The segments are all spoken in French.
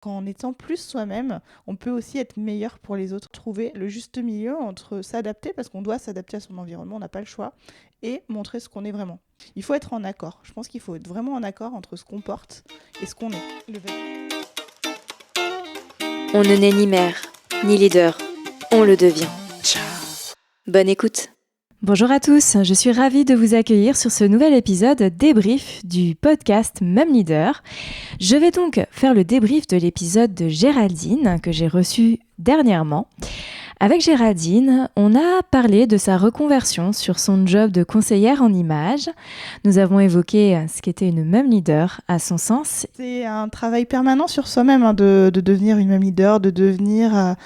Qu'en étant plus soi-même, on peut aussi être meilleur pour les autres. Trouver le juste milieu entre s'adapter, parce qu'on doit s'adapter à son environnement, on n'a pas le choix, et montrer ce qu'on est vraiment. Il faut être en accord. Je pense qu'il faut être vraiment en accord entre ce qu'on porte et ce qu'on est. On ne naît ni mère, ni leader, on le devient. Bonne écoute. Bonjour à tous, je suis ravie de vous accueillir sur ce nouvel épisode débrief du podcast Mum Leader. Je vais donc faire le débrief de l'épisode de Géraldine que j'ai reçu dernièrement. Avec Géraldine, on a parlé de sa reconversion sur son job de conseillère en images. Nous avons évoqué ce qu'était une Mum Leader à son sens. C'est un travail permanent sur soi-même, de devenir une Mum Leader, de devenir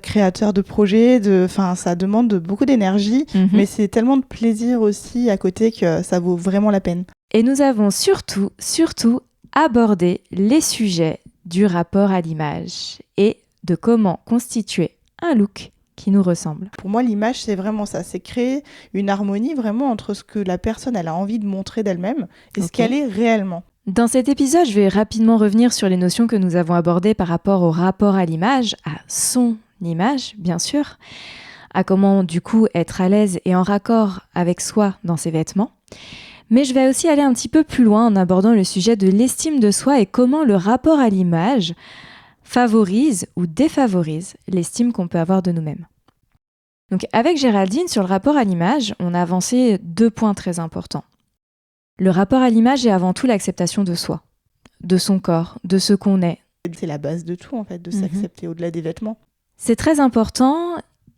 créateur de projets. Ça demande beaucoup d'énergie, mais c'est tellement de plaisir aussi à côté que ça vaut vraiment la peine. Et nous avons surtout abordé les sujets du rapport à l'image et de comment constituer un look qui nous ressemble. Pour moi, l'image, c'est vraiment ça. C'est créer une harmonie vraiment entre ce que la personne elle a envie de montrer d'elle-même et ce qu'elle est réellement. Dans cet épisode, je vais rapidement revenir sur les notions que nous avons abordées par rapport au rapport à l'image, à son image, bien sûr, à comment, du coup, être à l'aise et en raccord avec soi dans ses vêtements. Mais je vais aussi aller un petit peu plus loin en abordant le sujet de l'estime de soi et comment le rapport à l'image favorise ou défavorise l'estime qu'on peut avoir de nous-mêmes. Donc avec Géraldine, sur le rapport à l'image, on a avancé 2 points très importants. Le rapport à l'image est avant tout l'acceptation de soi, de son corps, de ce qu'on est. C'est la base de tout, en fait, de s'accepter au-delà des vêtements. C'est très important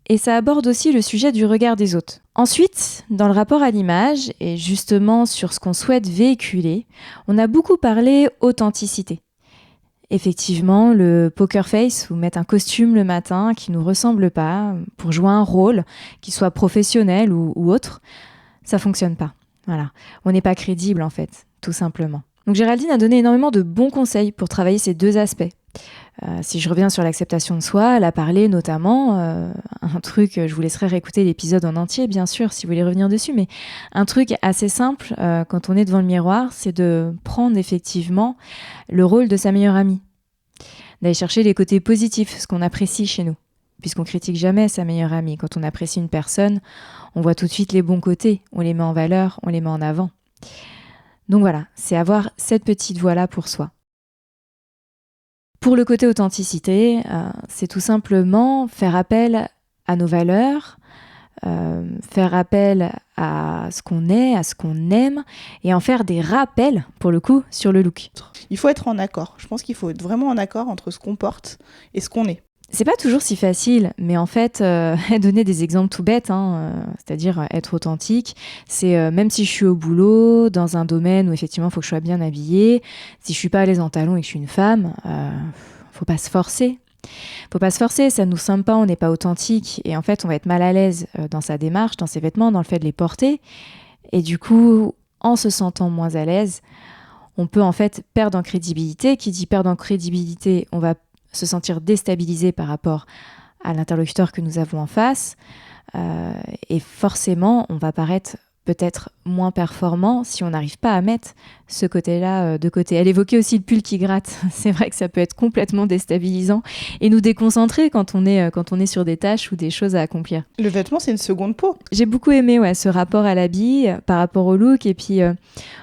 et ça aborde aussi le sujet du regard des autres. Ensuite, dans le rapport à l'image, et justement sur ce qu'on souhaite véhiculer, on a beaucoup parlé authenticité. Effectivement, le poker face ou mettre un costume le matin qui ne nous ressemble pas pour jouer un rôle, qu'il soit professionnel ou autre, ça ne fonctionne pas. Voilà. On n'est pas crédible en fait, tout simplement. Donc Géraldine a donné énormément de bons conseils pour travailler ces 2 aspects. Si je reviens sur l'acceptation de soi, elle a parlé notamment, un truc, je vous laisserai réécouter l'épisode en entier bien sûr si vous voulez revenir dessus, mais un truc assez simple quand on est devant le miroir, c'est de prendre effectivement le rôle de sa meilleure amie, d'aller chercher les côtés positifs, ce qu'on apprécie chez nous, puisqu'on critique jamais sa meilleure amie. Quand on apprécie une personne, on voit tout de suite les bons côtés, on les met en valeur, on les met en avant. Donc voilà, c'est avoir cette petite voix-là pour soi. Pour le côté authenticité, c'est tout simplement faire appel à nos valeurs, faire appel à ce qu'on est, à ce qu'on aime, et en faire des rappels, pour le coup, sur le look. Il faut être en accord. Je pense qu'il faut être vraiment en accord entre ce qu'on porte et ce qu'on est. C'est pas toujours si facile, mais en fait, donner des exemples tout bêtes, c'est-à-dire être authentique, c'est même si je suis au boulot, dans un domaine où effectivement il faut que je sois bien habillée, si je suis pas à l'aise en talons et que je suis une femme, faut pas se forcer. Faut pas se forcer, ça nous semble pas, on n'est pas authentique, et en fait on va être mal à l'aise dans sa démarche, dans ses vêtements, dans le fait de les porter, et du coup, en se sentant moins à l'aise, on peut en fait perdre en crédibilité. Qui dit perdre en crédibilité, on va se sentir déstabilisé par rapport à l'interlocuteur que nous avons en face. Et forcément, on va paraître peut-être moins performant si on n'arrive pas à mettre ce côté-là de côté. Elle évoquait aussi le pull qui gratte. C'est vrai que ça peut être complètement déstabilisant et nous déconcentrer quand on est sur des tâches ou des choses à accomplir. Le vêtement, c'est une seconde peau. J'ai beaucoup aimé ce rapport à l'habit par rapport au look. Et puis,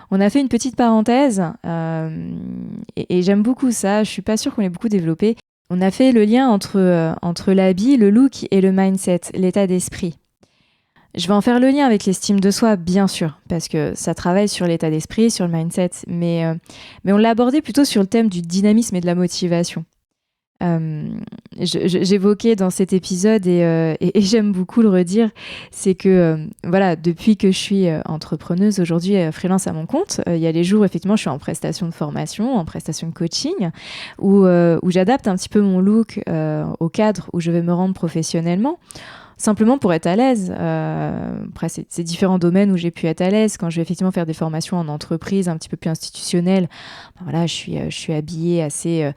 on a fait une petite parenthèse et j'aime beaucoup ça. Je suis pas sûre qu'on l'ait beaucoup développé. On a fait le lien entre l'habit, le look et le mindset, l'état d'esprit. Je vais en faire le lien avec l'estime de soi, bien sûr, parce que ça travaille sur l'état d'esprit, sur le mindset, mais on l'a abordé plutôt sur le thème du dynamisme et de la motivation. J'évoquais dans cet épisode et j'aime beaucoup le redire, c'est que depuis que je suis entrepreneuse aujourd'hui, freelance à mon compte, il y a les jours où effectivement je suis en prestation de formation, en prestation de coaching, où j'adapte un petit peu mon look au cadre où je vais me rendre professionnellement. Simplement pour être à l'aise. Après, c'est différents domaines où j'ai pu être à l'aise. Quand je vais effectivement faire des formations en entreprise, un petit peu plus institutionnelles, je suis habillée assez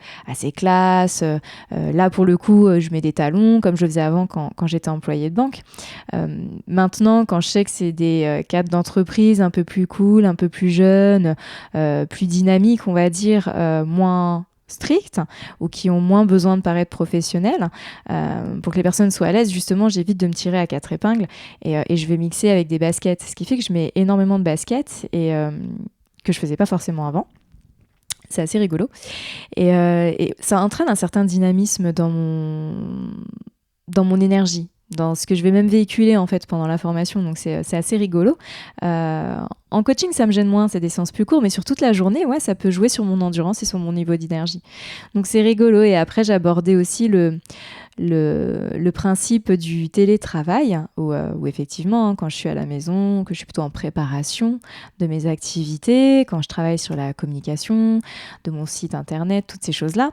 classe. Là, pour le coup, je mets des talons, comme je faisais avant quand j'étais employée de banque. Maintenant, quand je sais que c'est des cadres d'entreprise un peu plus cool, un peu plus jeunes, plus dynamiques, on va dire, moins strictes ou qui ont moins besoin de paraître professionnelles. Pour que les personnes soient à l'aise, justement, j'évite de me tirer à 4 épingles et je vais mixer avec des baskets. Ce qui fait que je mets énormément de baskets et que je faisais pas forcément avant. C'est assez rigolo. Et ça entraîne un certain dynamisme dans mon énergie, dans ce que je vais même véhiculer en fait pendant la formation. Donc c'est assez rigolo. En coaching, ça me gêne moins, c'est des séances plus courtes, mais sur toute la journée, ouais, ça peut jouer sur mon endurance et sur mon niveau d'énergie. Donc c'est rigolo. Et après, j'abordais aussi le principe du télétravail, où effectivement, quand je suis à la maison, que je suis plutôt en préparation de mes activités, quand je travaille sur la communication, de mon site internet, toutes ces choses-là,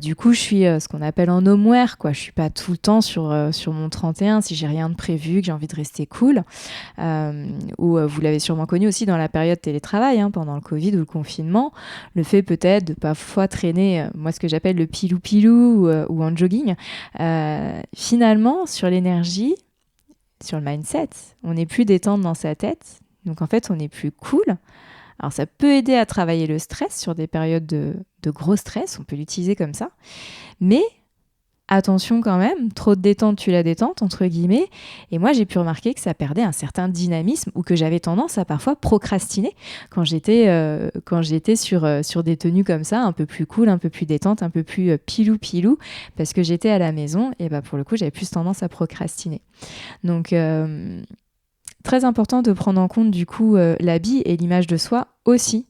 du coup, je suis ce qu'on appelle en homeware, quoi. Je suis pas tout le temps sur mon 31 si j'ai rien de prévu, que j'ai envie de rester cool. Ou vous l'avez sûrement connu aussi dans la période télétravail, pendant le Covid ou le confinement, le fait peut-être de parfois traîner, moi ce que j'appelle le pilou-pilou ou en jogging. Finalement, sur l'énergie, sur le mindset, on n'est plus détente dans sa tête, donc en fait on est plus cool. Alors ça peut aider à travailler le stress sur des périodes de gros stress, on peut l'utiliser comme ça, mais attention quand même, trop de détente tue la détente, entre guillemets. Et moi, j'ai pu remarquer que ça perdait un certain dynamisme ou que j'avais tendance à parfois procrastiner quand j'étais sur des tenues comme ça, un peu plus cool, un peu plus détente, un peu plus pilou-pilou, parce que j'étais à la maison et pour le coup, j'avais plus tendance à procrastiner. Donc, très important de prendre en compte du coup l'habit et l'image de soi aussi.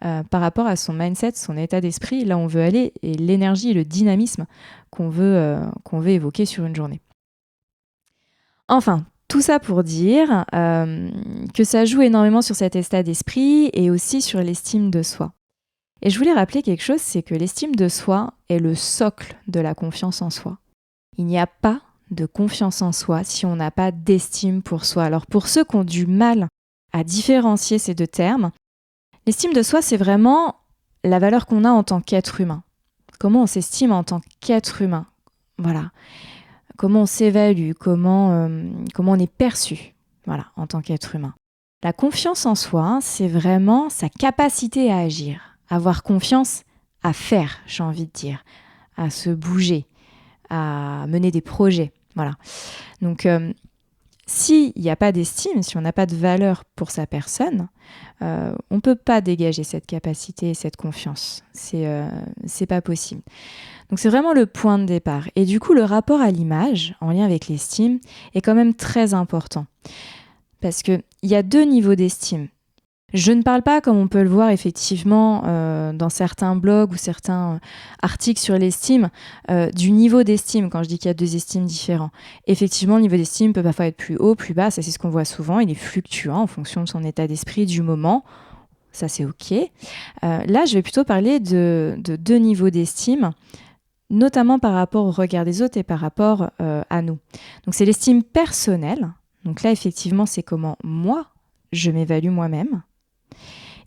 Par rapport à son mindset, son état d'esprit, là où on veut aller, et l'énergie et le dynamisme qu'on veut évoquer sur une journée. Enfin, tout ça pour dire que ça joue énormément sur cet état d'esprit et aussi sur l'estime de soi. Et je voulais rappeler quelque chose, c'est que l'estime de soi est le socle de la confiance en soi. Il n'y a pas de confiance en soi si on n'a pas d'estime pour soi. Alors pour ceux qui ont du mal à différencier ces deux termes, l'estime de soi, c'est vraiment la valeur qu'on a en tant qu'être humain. Comment on s'estime en tant qu'être humain. Voilà. Comment on s'évalue, comment on est perçu, voilà, en tant qu'être humain. La confiance en soi, c'est vraiment sa capacité à agir, avoir confiance à faire, j'ai envie de dire, à se bouger, à mener des projets. Voilà. Donc, s'il n'y a pas d'estime, si on n'a pas de valeur pour sa personne, on ne peut pas dégager cette capacité et cette confiance. C'est pas possible. Donc c'est vraiment le point de départ. Et du coup, le rapport à l'image, en lien avec l'estime, est quand même très important. Parce qu'il y a 2 niveaux d'estime. Je ne parle pas, comme on peut le voir effectivement dans certains blogs ou certains articles sur l'estime, du niveau d'estime, quand je dis qu'il y a 2 estimes différents. Effectivement, le niveau d'estime peut parfois être plus haut, plus bas, ça c'est ce qu'on voit souvent, il est fluctuant en fonction de son état d'esprit du moment, ça c'est ok. Là, je vais plutôt parler de 2 niveaux d'estime, notamment par rapport au regard des autres et par rapport à nous. Donc c'est l'estime personnelle, donc là effectivement c'est comment moi, je m'évalue moi-même.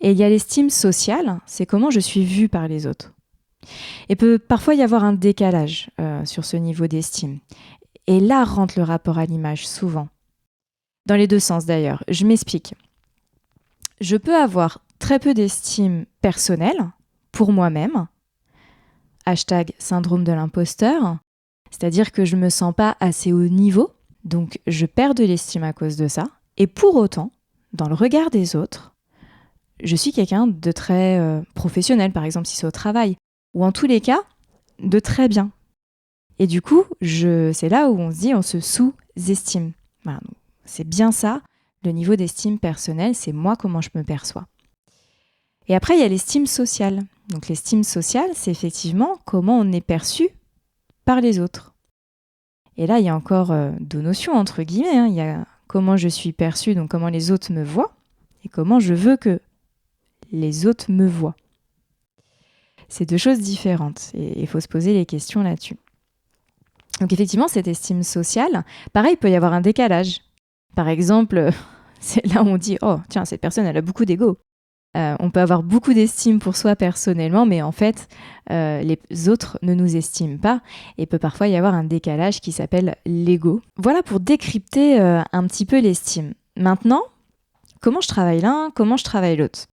Et il y a l'estime sociale, c'est comment je suis vue par les autres. Et peut parfois y avoir un décalage sur ce niveau d'estime. Et là rentre le rapport à l'image, souvent. Dans les 2 sens d'ailleurs. Je m'explique. Je peux avoir très peu d'estime personnelle pour moi-même, #syndrome de l'imposteur, c'est-à-dire que je ne me sens pas assez haut niveau, donc je perds de l'estime à cause de ça. Et pour autant, dans le regard des autres, je suis quelqu'un de très professionnel, par exemple si c'est au travail, ou en tous les cas, de très bien. Et du coup, c'est là où on se dit on se sous-estime. Voilà, donc c'est bien ça, le niveau d'estime personnelle, c'est moi comment je me perçois. Et après, il y a l'estime sociale. Donc l'estime sociale, c'est effectivement comment on est perçu par les autres. Et là, il y a encore 2 notions, entre guillemets. Il y a comment je suis perçue, donc comment les autres me voient, et comment je veux que les autres me voient. C'est 2 choses différentes et il faut se poser les questions là-dessus. Donc effectivement, cette estime sociale, pareil, il peut y avoir un décalage. Par exemple, c'est là où on dit « Oh, tiens, cette personne, elle a beaucoup d'ego ». On peut avoir beaucoup d'estime pour soi personnellement, mais en fait, les autres ne nous estiment pas et peut parfois y avoir un décalage qui s'appelle l'ego. Voilà pour décrypter un petit peu l'estime. Maintenant, comment je travaille l'un, comment je travaille l'autre ?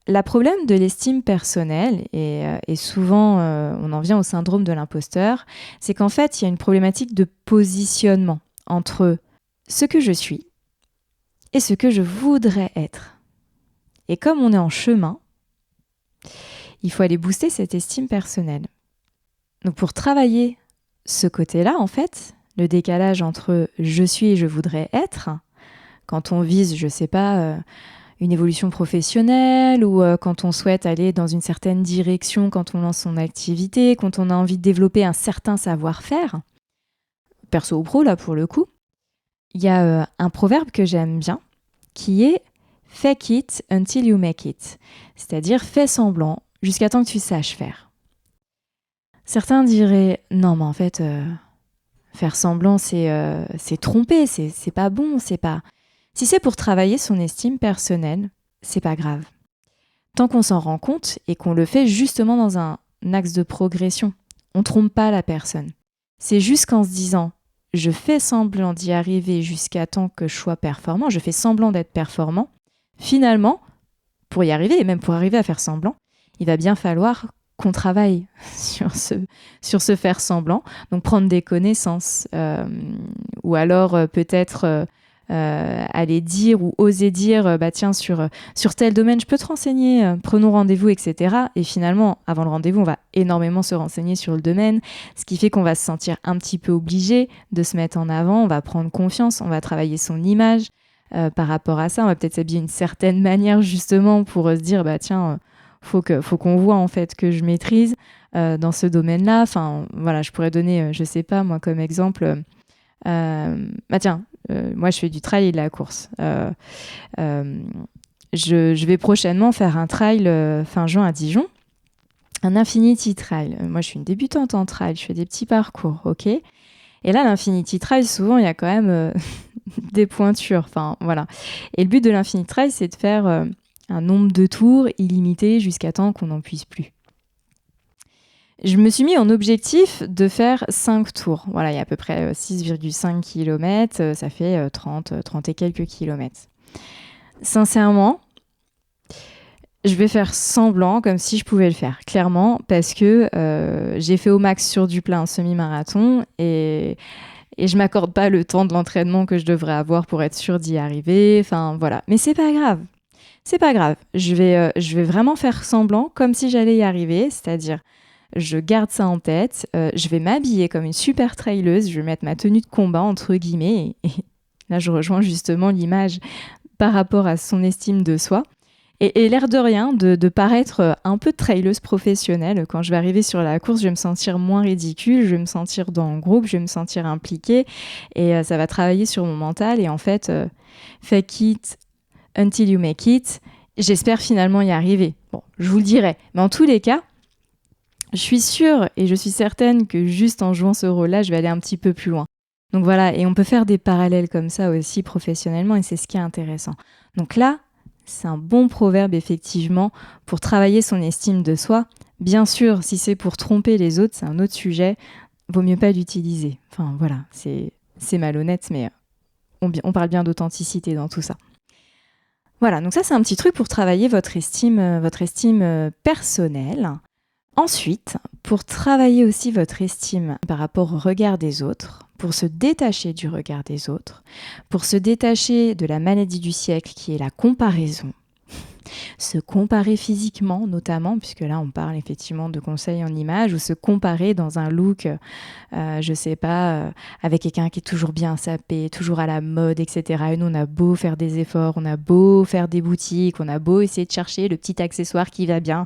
La problème de l'estime personnelle, et souvent on en vient au syndrome de l'imposteur, c'est qu'en fait, il y a une problématique de positionnement entre ce que je suis et ce que je voudrais être. Et comme on est en chemin, il faut aller booster cette estime personnelle. Donc pour travailler ce côté-là, en fait, le décalage entre je suis et je voudrais être, quand on vise, je sais pas, une évolution professionnelle ou quand on souhaite aller dans une certaine direction, quand on lance son activité, quand on a envie de développer un certain savoir-faire, perso ou pro là pour le coup, il y a un proverbe que j'aime bien qui est « fake it until you make it », c'est-à-dire fais semblant jusqu'à temps que tu saches faire. Certains diraient « non mais en fait, faire semblant c'est tromper, c'est pas bon, c'est pas… » Si c'est pour travailler son estime personnelle, c'est pas grave. Tant qu'on s'en rend compte et qu'on le fait justement dans un axe de progression, on trompe pas la personne. C'est juste qu'en se disant « je fais semblant d'y arriver jusqu'à temps que je sois performant, je fais semblant d'être performant », finalement, pour y arriver et même pour arriver à faire semblant, il va bien falloir qu'on travaille sur ce faire semblant, donc prendre des connaissances ou alors peut-être… aller dire ou oser dire tiens sur tel domaine je peux te renseigner, prenons rendez-vous, etc. Et finalement avant le rendez-vous on va énormément se renseigner sur le domaine, ce qui fait qu'on va se sentir un petit peu obligé de se mettre en avant, on va prendre confiance, on va travailler son image par rapport à ça, on va peut-être s'habiller d'une certaine manière justement pour se dire tiens faut qu'on voit en fait que je maîtrise dans ce domaine-là. Enfin voilà, je pourrais donner je sais pas moi comme exemple tiens, moi je fais du trail et de la course. Je vais prochainement faire un trail fin juin à Dijon, un Infinity Trail. Moi je suis une débutante en trail, je fais des petits parcours, ok. Et là l'Infinity Trail, souvent il y a quand même des pointures, enfin voilà. Et le but de l'Infinity Trail, c'est de faire un nombre de tours illimité jusqu'à temps qu'on n'en puisse plus. Je me suis mis en objectif de faire 5 tours. Voilà, il y a à peu près 6,5 km, ça fait 30 et quelques kilomètres. Sincèrement, je vais faire semblant comme si je pouvais le faire, clairement, parce que j'ai fait au max sur du plat un semi-marathon et je m'accorde pas le temps de l'entraînement que je devrais avoir pour être sûre d'y arriver. Enfin, voilà. Mais c'est pas grave. C'est pas grave. Je vais vraiment faire semblant comme si j'allais y arriver, c'est-à-dire je garde ça en tête, je vais m'habiller comme une super traileuse, je vais mettre ma tenue de combat entre guillemets, et là je rejoins justement l'image par rapport à son estime de soi, et l'air de rien, de paraître un peu traileuse professionnelle. Quand je vais arriver sur la course, je vais me sentir moins ridicule, je vais me sentir dans le groupe, je vais me sentir impliquée, et ça va travailler sur mon mental, et en fait, fake it until you make it, j'espère finalement y arriver. Bon, je vous le dirai, mais en tous les cas, je suis sûre et je suis certaine que juste en jouant ce rôle-là, je vais aller un petit peu plus loin. Donc voilà, et on peut faire des parallèles comme ça aussi professionnellement et c'est ce qui est intéressant. Donc là, c'est un bon proverbe effectivement pour travailler son estime de soi. Bien sûr, si c'est pour tromper les autres, c'est un autre sujet, vaut mieux pas l'utiliser. Enfin voilà, c'est malhonnête, mais on parle bien d'authenticité dans tout ça. Voilà, donc ça c'est un petit truc pour travailler votre estime personnelle. Ensuite, pour travailler aussi votre estime par rapport au regard des autres, pour se détacher du regard des autres, pour se détacher de la maladie du siècle qui est la comparaison, se comparer physiquement notamment, puisque là on parle effectivement de conseils en images, ou se comparer dans un look, je sais pas, avec quelqu'un qui est toujours bien sapé, toujours à la mode, etc. Et nous on a beau faire des efforts, on a beau faire des boutiques, on a beau essayer de chercher le petit accessoire qui va bien.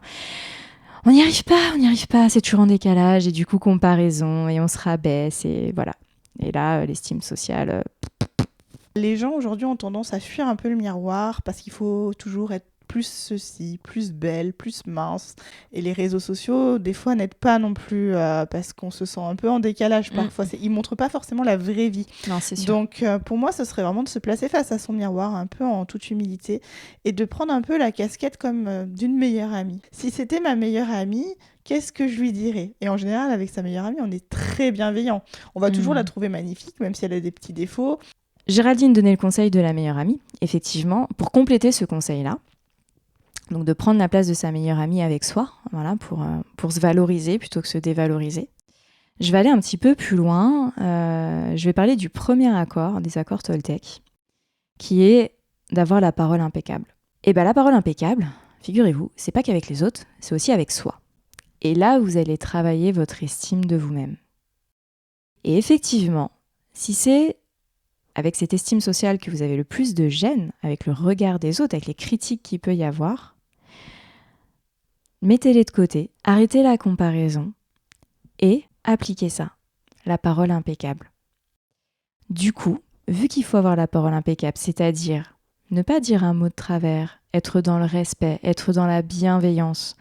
On n'y arrive pas, c'est toujours en décalage et du coup comparaison et on se rabaisse et voilà. Et là, l'estime sociale... Les gens aujourd'hui ont tendance à fuir un peu le miroir parce qu'il faut toujours être plus ceci, plus belle, plus mince. Et les réseaux sociaux, des fois, n'aident pas non plus parce qu'on se sent un peu en décalage parfois. Ils ne montrent pas forcément la vraie vie. Non, c'est sûr. Donc, pour moi, ce serait vraiment de se placer face à son miroir un peu en toute humilité et de prendre un peu la casquette comme d'une meilleure amie. Si c'était ma meilleure amie, qu'est-ce que je lui dirais ? Et en général, avec sa meilleure amie, on est très bienveillant. On va toujours la trouver magnifique, même si elle a des petits défauts. Géraldine donnait le conseil de la meilleure amie, effectivement. Pour compléter ce conseil-là, Donc de prendre la place de sa meilleure amie avec soi, voilà, pour se valoriser plutôt que se dévaloriser. Je vais aller un petit peu plus loin. Je vais parler du premier accord, des accords Toltec, qui est d'avoir la parole impeccable. Et bien la parole impeccable, figurez-vous, c'est pas qu'avec les autres, c'est aussi avec soi. Et là, vous allez travailler votre estime de vous-même. Et effectivement, si c'est avec cette estime sociale que vous avez le plus de gêne, avec le regard des autres, avec les critiques qu'il peut y avoir, mettez-les de côté, arrêtez la comparaison et appliquez ça, la parole impeccable. Du coup, vu qu'il faut avoir la parole impeccable, c'est-à-dire ne pas dire un mot de travers, être dans le respect, être dans la bienveillance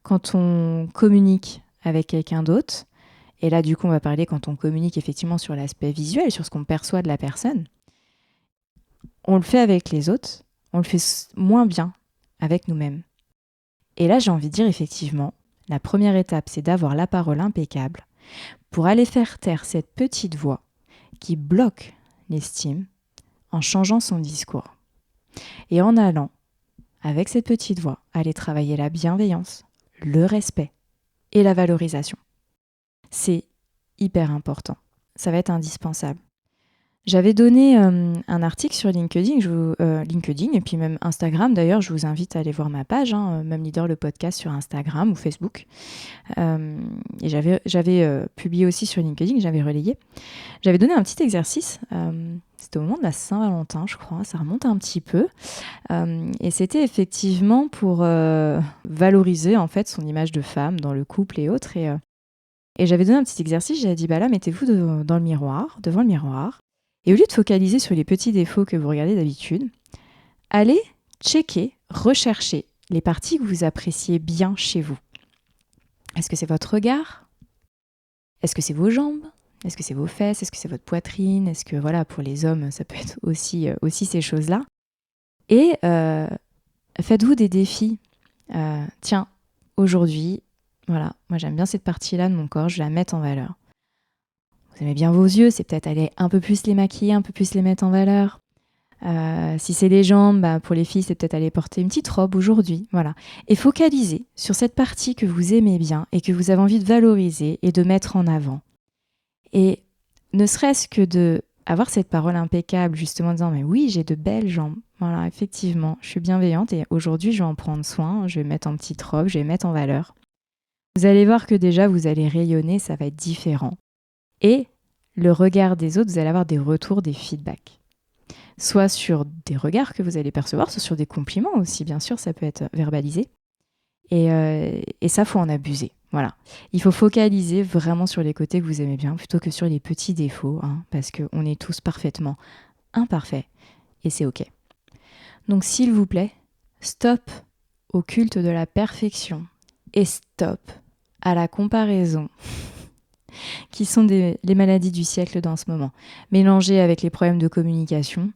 quand on communique avec quelqu'un d'autre, et là du coup on va parler quand on communique effectivement sur l'aspect visuel, sur ce qu'on perçoit de la personne, on le fait avec les autres, on le fait moins bien avec nous-mêmes. Et là, j'ai envie de dire effectivement, la première étape, c'est d'avoir la parole impeccable pour aller faire taire cette petite voix qui bloque l'estime en changeant son discours. Et en allant, avec cette petite voix, aller travailler la bienveillance, le respect et la valorisation. C'est hyper important. Ça va être indispensable. J'avais donné un article sur LinkedIn, LinkedIn et puis même Instagram. D'ailleurs, je vous invite à aller voir ma page, Même Leader, le podcast sur Instagram ou Facebook. Et j'avais publié aussi sur LinkedIn, j'avais relayé. J'avais donné un petit exercice. C'était au moment de la Saint-Valentin, je crois. Ça remonte un petit peu. Et c'était effectivement pour valoriser en fait son image de femme dans le couple et autres. Et j'avais donné un petit exercice. J'avais dit, là, mettez-vous devant le miroir. Et au lieu de focaliser sur les petits défauts que vous regardez d'habitude, allez checker, rechercher les parties que vous appréciez bien chez vous. Est-ce que c'est votre regard ? Est-ce que c'est vos jambes ? Est-ce que c'est vos fesses ? Est-ce que c'est votre poitrine ? Est-ce que, voilà, pour les hommes, ça peut être aussi ces choses-là. Et faites-vous des défis. Tiens, aujourd'hui, voilà, moi j'aime bien cette partie-là de mon corps, je vais la mettre en valeur. Vous aimez bien vos yeux, c'est peut-être aller un peu plus les maquiller, un peu plus les mettre en valeur. Si c'est les jambes, pour les filles, c'est peut-être aller porter une petite robe aujourd'hui. Voilà. Et focalisez sur cette partie que vous aimez bien et que vous avez envie de valoriser et de mettre en avant. Et ne serait-ce que d'avoir cette parole impeccable, justement en disant « mais oui, j'ai de belles jambes. Voilà, effectivement, je suis bienveillante et aujourd'hui, je vais en prendre soin, je vais mettre en petite robe, je vais mettre en valeur. » Vous allez voir que déjà, vous allez rayonner, ça va être différent. Et le regard des autres, vous allez avoir des retours, des feedbacks. Soit sur des regards que vous allez percevoir, soit sur des compliments aussi, bien sûr, ça peut être verbalisé. Et ça, faut en abuser. Voilà. Il faut focaliser vraiment sur les côtés que vous aimez bien, plutôt que sur les petits défauts, parce qu'on est tous parfaitement imparfaits, et c'est OK. Donc, s'il vous plaît, stop au culte de la perfection, et stop à la comparaison, qui sont les maladies du siècle dans ce moment, mélangées avec les problèmes de communication.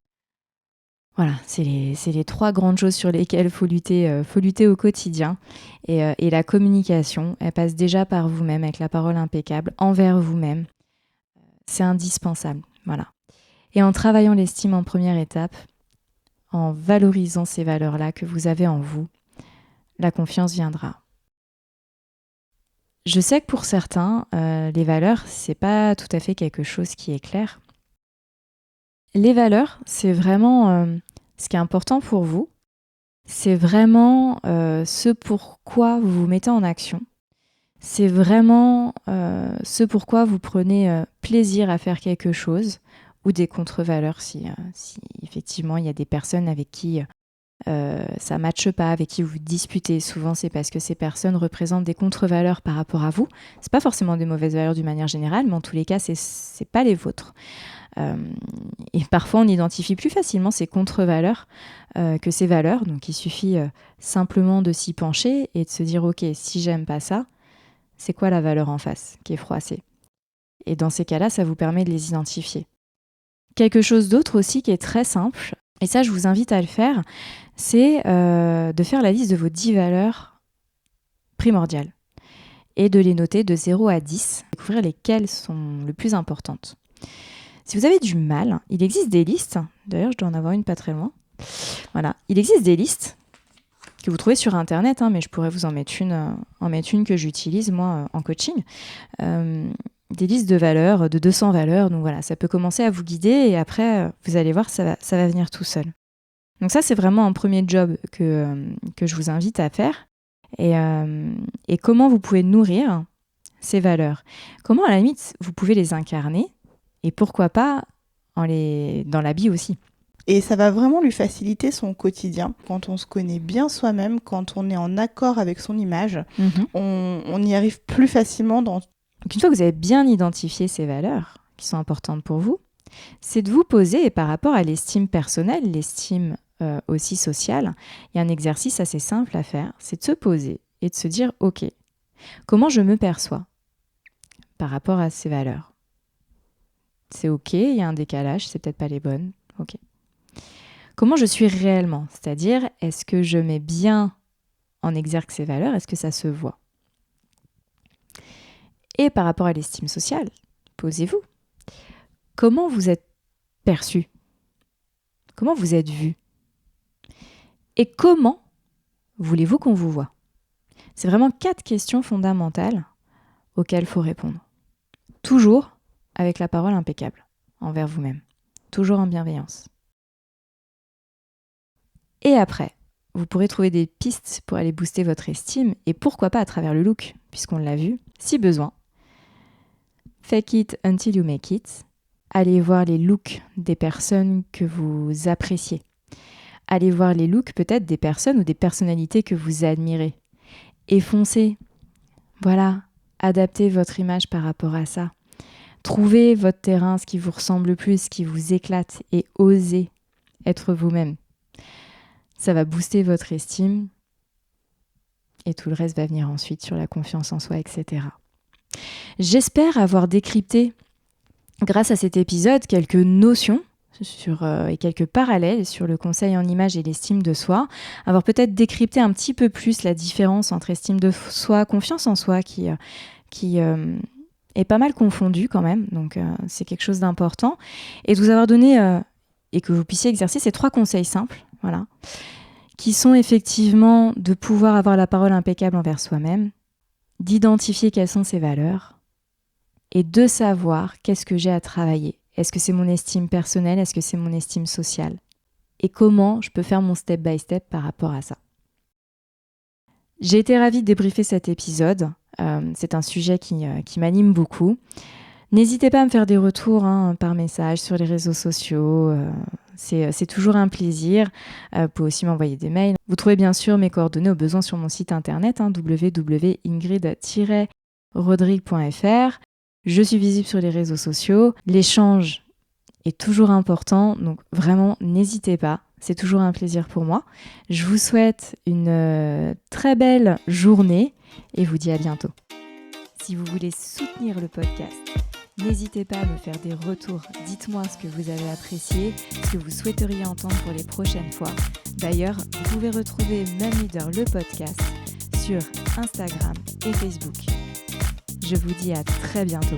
Voilà, c'est les 3 grandes choses sur lesquelles il faut lutter au quotidien. Et la communication, elle passe déjà par vous-même, avec la parole impeccable, envers vous-même. C'est indispensable, voilà. Et en travaillant l'estime en première étape, en valorisant ces valeurs-là que vous avez en vous, la confiance viendra. Je sais que pour certains, les valeurs, c'est pas tout à fait quelque chose qui est clair. Les valeurs, c'est vraiment ce qui est important pour vous. C'est vraiment ce pourquoi vous vous mettez en action. C'est vraiment ce pourquoi vous prenez plaisir à faire quelque chose, ou des contre-valeurs si effectivement il y a des personnes avec qui ça ne matche pas, avec qui vous disputez. Souvent, c'est parce que ces personnes représentent des contre-valeurs par rapport à vous. Ce n'est pas forcément des mauvaises valeurs d'une manière générale, mais en tous les cas, ce n'est pas les vôtres. Et parfois, on identifie plus facilement ces contre-valeurs que ces valeurs. Donc, il suffit simplement de s'y pencher et de se dire « Ok, si j'aime pas ça, c'est quoi la valeur en face qui est froissée ?» Et dans ces cas-là, ça vous permet de les identifier. Quelque chose d'autre aussi qui est très simple, et ça, je vous invite à le faire, c'est de faire la liste de vos 10 valeurs primordiales et de les noter de 0 à 10, découvrir lesquelles sont les plus importantes. Si vous avez du mal, il existe des listes, d'ailleurs je dois en avoir une pas très loin, voilà, il existe des listes que vous trouvez sur Internet, mais je pourrais vous en mettre une que j'utilise moi en coaching. Des listes de valeurs, de 200 valeurs. Donc voilà, ça peut commencer à vous guider et après, vous allez voir, ça va venir tout seul. Donc ça, c'est vraiment un premier job que je vous invite à faire. Et comment vous pouvez nourrir ces valeurs. Comment, à la limite, vous pouvez les incarner et pourquoi pas dans l'habit aussi. Et ça va vraiment lui faciliter son quotidien. Quand on se connaît bien soi-même, quand on est en accord avec son image, on y arrive plus facilement dans... Donc, une fois que vous avez bien identifié ces valeurs qui sont importantes pour vous, c'est de vous poser, et par rapport à l'estime personnelle, l'estime aussi sociale, il y a un exercice assez simple à faire, c'est de se poser et de se dire, ok, comment je me perçois par rapport à ces valeurs? C'est ok, il y a un décalage, c'est peut-être pas les bonnes, ok. Comment je suis réellement? C'est-à-dire, est-ce que je mets bien en exergue ces valeurs? Est-ce que ça se voit? Et par rapport à l'estime sociale, posez-vous. Comment vous êtes perçu? Comment vous êtes vu? Et comment voulez-vous qu'on vous voie? C'est vraiment 4 questions fondamentales auxquelles il faut répondre. Toujours avec la parole impeccable envers vous-même. Toujours en bienveillance. Et après, vous pourrez trouver des pistes pour aller booster votre estime et pourquoi pas à travers le look, puisqu'on l'a vu, si besoin. Fake it until you make it. Allez voir les looks des personnes que vous appréciez. Allez voir les looks peut-être des personnes ou des personnalités que vous admirez. Et foncez. Voilà, adaptez votre image par rapport à ça. Trouvez votre terrain, ce qui vous ressemble le plus, ce qui vous éclate et osez être vous-même. Ça va booster votre estime et tout le reste va venir ensuite sur la confiance en soi, etc. J'espère avoir décrypté, grâce à cet épisode, quelques notions et quelques parallèles sur le conseil en image et l'estime de soi, avoir peut-être décrypté un petit peu plus la différence entre estime de soi, confiance en soi, qui est pas mal confondue quand même, donc c'est quelque chose d'important, et de vous avoir donné, et que vous puissiez exercer ces 3 conseils simples, voilà, qui sont effectivement de pouvoir avoir la parole impeccable envers soi-même, d'identifier quelles sont ses valeurs, et de savoir qu'est-ce que j'ai à travailler. Est-ce que c'est mon estime personnelle? Est-ce que c'est mon estime sociale? Et comment je peux faire mon step by step par rapport à ça? J'ai été ravie de débriefer cet épisode. C'est un sujet qui m'anime beaucoup. N'hésitez pas à me faire des retours par message sur les réseaux sociaux. C'est toujours un plaisir. Vous pouvez aussi m'envoyer des mails. Vous trouvez bien sûr mes coordonnées au besoin sur mon site internet www.ingrid-rodrigue.fr. Je suis visible sur les réseaux sociaux. L'échange est toujours important, donc vraiment n'hésitez pas. C'est toujours un plaisir pour moi. Je vous souhaite une très belle journée et vous dis à bientôt. Si vous voulez soutenir le podcast, n'hésitez pas à me faire des retours. Dites-moi ce que vous avez apprécié, ce que vous souhaiteriez entendre pour les prochaines fois. D'ailleurs, vous pouvez retrouver Mum Leader le podcast sur Instagram et Facebook. Je vous dis à très bientôt.